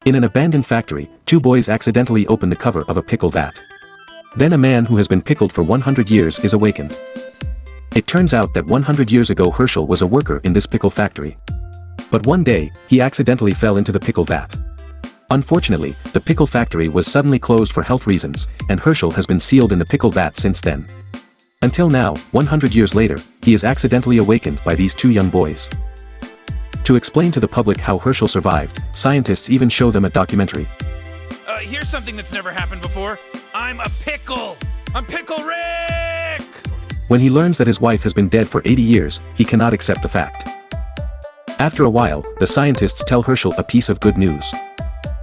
In an abandoned factory, two boys accidentally open the cover of a pickle vat. Then a man who has been pickled for 100 years is awakened. It turns out that 100 years ago Herschel was a worker in this pickle factory. But one day, he accidentally fell into the pickle vat. Unfortunately, the pickle factory was suddenly closed for health reasons, and Herschel has been sealed in the pickle vat since then. Until now, 100 years later, he is accidentally awakened by these two young boys. To explain to the public how Herschel survived, scientists even show them a documentary. Here's something that's never happened before. I'm a pickle! I'm Pickle Rick! When he learns that his wife has been dead for 80 years, he cannot accept the fact. After a while, the scientists tell Herschel a piece of good news.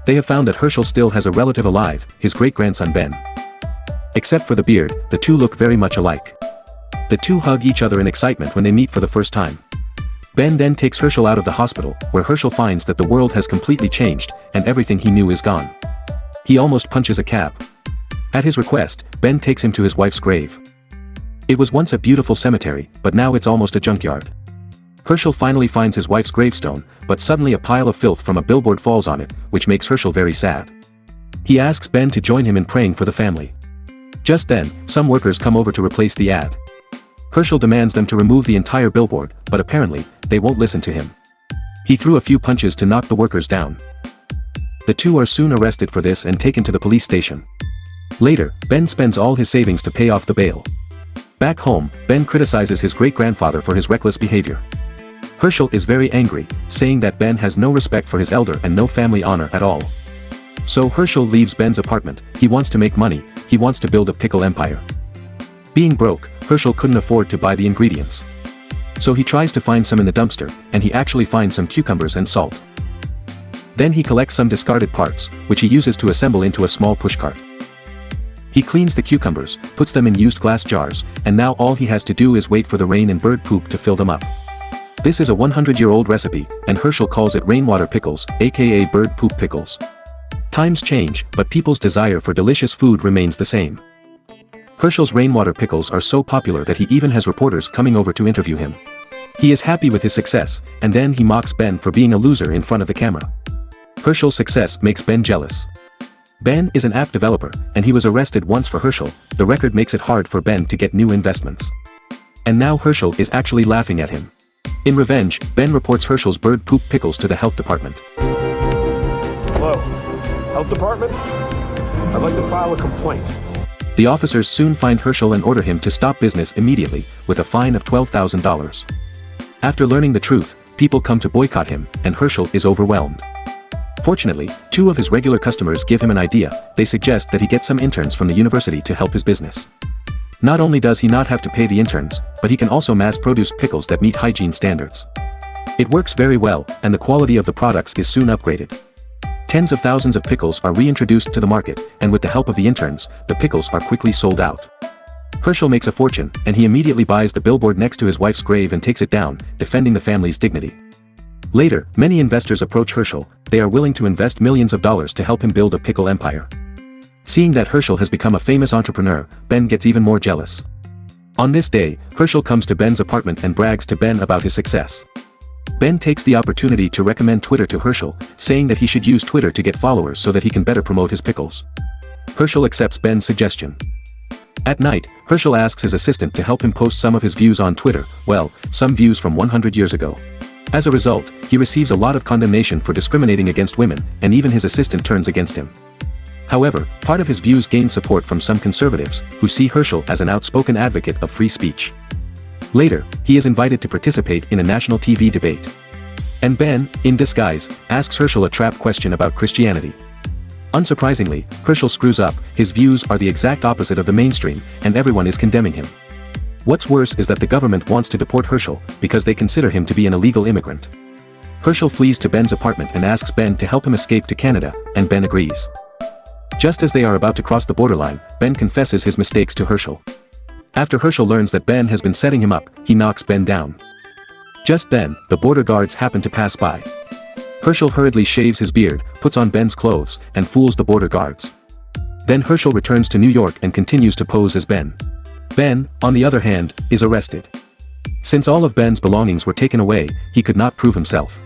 They have found that Herschel still has a relative alive, his great-grandson Ben. Except for the beard, the two look very much alike. The two hug each other in excitement when they meet for the first time. Ben then takes Herschel out of the hospital, where Herschel finds that the world has completely changed, and everything he knew is gone. He almost punches a cab. At his request, Ben takes him to his wife's grave. It was once a beautiful cemetery, but now it's almost a junkyard. Herschel finally finds his wife's gravestone, but suddenly a pile of filth from a billboard falls on it, which makes Herschel very sad. He asks Ben to join him in praying for the family. Just then, some workers come over to replace the ad. Herschel demands them to remove the entire billboard, but apparently, they won't listen to him. He threw a few punches to knock the workers down. The two are soon arrested for this and taken to the police station. Later, Ben spends all his savings to pay off the bail. Back home, Ben criticizes his great-grandfather for his reckless behavior. Herschel is very angry, saying that Ben has no respect for his elder and no family honor at all. So Herschel leaves Ben's apartment. He wants to make money, he wants to build a pickle empire. Being broke, Herschel couldn't afford to buy the ingredients. So he tries to find some in the dumpster, and he actually finds some cucumbers and salt. Then he collects some discarded parts, which he uses to assemble into a small pushcart. He cleans the cucumbers, puts them in used glass jars, and now all he has to do is wait for the rain and bird poop to fill them up. This is a 100-year-old recipe, and Herschel calls it rainwater pickles, aka bird poop pickles. Times change, but people's desire for delicious food remains the same. Herschel's rainwater pickles are so popular that he even has reporters coming over to interview him. He is happy with his success, and then he mocks Ben for being a loser in front of the camera. Herschel's success makes Ben jealous. Ben is an app developer, and he was arrested once for Herschel. The record makes it hard for Ben to get new investments. And now Herschel is actually laughing at him. In revenge, Ben reports Herschel's bird poop pickles to the health department. Hello, health department? I'd like to file a complaint. The officers soon find Herschel and order him to stop business immediately, with a fine of $12,000. After learning the truth, people come to boycott him, and Herschel is overwhelmed. Fortunately, two of his regular customers give him an idea. They suggest that he get some interns from the university to help his business. Not only does he not have to pay the interns, but he can also mass-produce pickles that meet hygiene standards. It works very well, and the quality of the products is soon upgraded. Tens of thousands of pickles are reintroduced to the market, and with the help of the interns, the pickles are quickly sold out. Herschel makes a fortune, and he immediately buys the billboard next to his wife's grave and takes it down, defending the family's dignity. Later, many investors approach Herschel. They are willing to invest millions of dollars to help him build a pickle empire. Seeing that Herschel has become a famous entrepreneur, Ben gets even more jealous. On this day, Herschel comes to Ben's apartment and brags to Ben about his success. Ben takes the opportunity to recommend Twitter to Herschel, saying that he should use Twitter to get followers so that he can better promote his pickles. Herschel accepts Ben's suggestion. At night, Herschel asks his assistant to help him post some of his views on Twitter, well, some views from 100 years ago. As a result, he receives a lot of condemnation for discriminating against women, and even his assistant turns against him. However, part of his views gain support from some conservatives, who see Herschel as an outspoken advocate of free speech. Later, he is invited to participate in a national TV debate. And Ben, in disguise, asks Herschel a trap question about Christianity. Unsurprisingly, Herschel screws up. His views are the exact opposite of the mainstream, and everyone is condemning him. What's worse is that the government wants to deport Herschel, because they consider him to be an illegal immigrant. Herschel flees to Ben's apartment and asks Ben to help him escape to Canada, and Ben agrees. Just as they are about to cross the borderline, Ben confesses his mistakes to Herschel. After Herschel learns that Ben has been setting him up, he knocks Ben down. Just then, the border guards happen to pass by. Herschel hurriedly shaves his beard, puts on Ben's clothes, and fools the border guards. Then Herschel returns to New York and continues to pose as Ben. Ben, on the other hand, is arrested. Since all of Ben's belongings were taken away, he could not prove himself.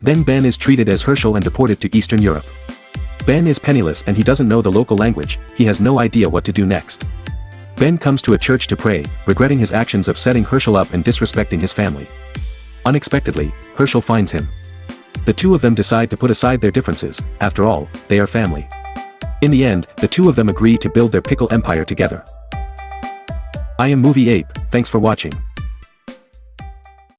Then Ben is treated as Herschel and deported to Eastern Europe. Ben is penniless and he doesn't know the local language, he has no idea what to do next. Ben comes to a church to pray, regretting his actions of setting Herschel up and disrespecting his family. Unexpectedly, Herschel finds him. The two of them decide to put aside their differences, after all, they are family. In the end, the two of them agree to build their pickle empire together. I am Movie Ape, thanks for watching.